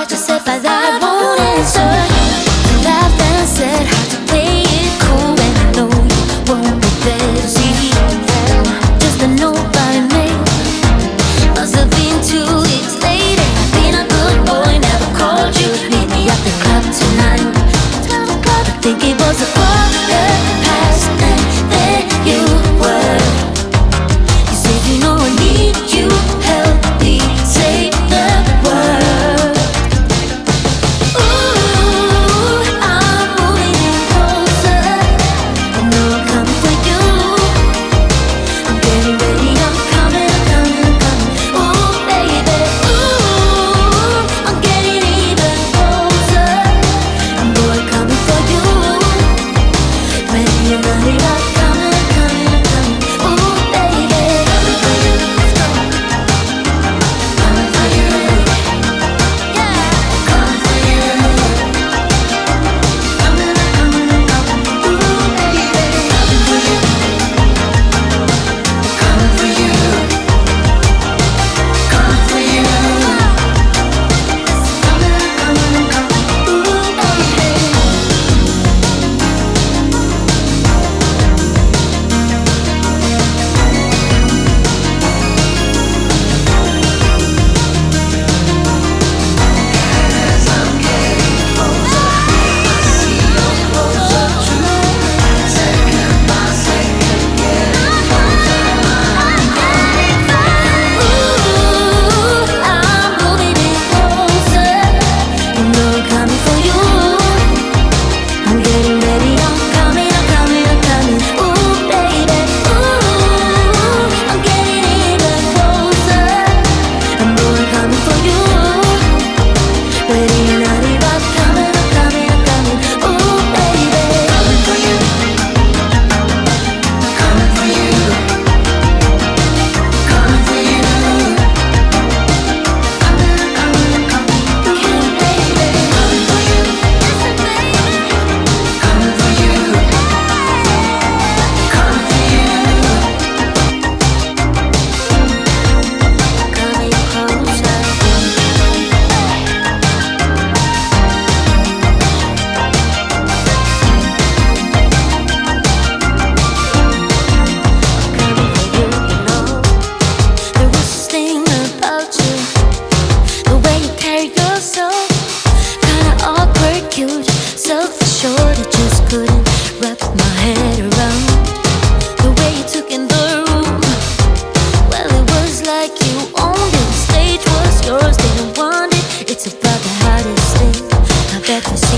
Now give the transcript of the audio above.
I just said by that I won't answer. You laughed and said how to play it cool, and I know you won't be there to see. Just a note by mail. Must have been 2 weeks later. I've been a good boy, never called you. Meet me at the club tonight. 12 o'clock. I think it was a quarter past, and there you were. You said you know I need you. Help me say the word. Ooh, I'm moving in closer. I know I'm coming for you. I'm getting ready. I'm coming, I'm coming, I'm coming. Ooh, baby. Ooh, I'm getting even closer. I'm boy coming for you. Ready or ready, I'm coming, I'm coming, I'm coming. Ooh, baby. Coming for you. Let's go. Coming for you. Yeah. Coming for you. Coming, I'm coming, I'm coming. Ooh, baby. Coming for you. Coming for you. Coming for you. Coming, I'm coming, I'm coming. Ooh, baby. Ooh, I'm moving in closer. You know I'm coming for you. I'm getting ready. I'm coming, I'm coming, I'm coming. Ooh, baby. Ooh, I'm getting even closer. I'm coming for you. Ready or not, I'm coming, I'm coming, I'm coming. Ooh, baby. Coming for you. Coming for you. Coming for you. Coming, I'm coming, I'm coming. Yeah, baby. Coming for you. Listen, baby. Coming for you. Coming for you. Coming closer. Coming for you, you know. There was this thing about you, the way you carry yourself, kinda awkward, cute, self-assured. I just couldn't wrap my head around the way you took in the room. Well, it was like you owned it. The stage was yours, didn't want it. It's about the hardest thing I've ever seen.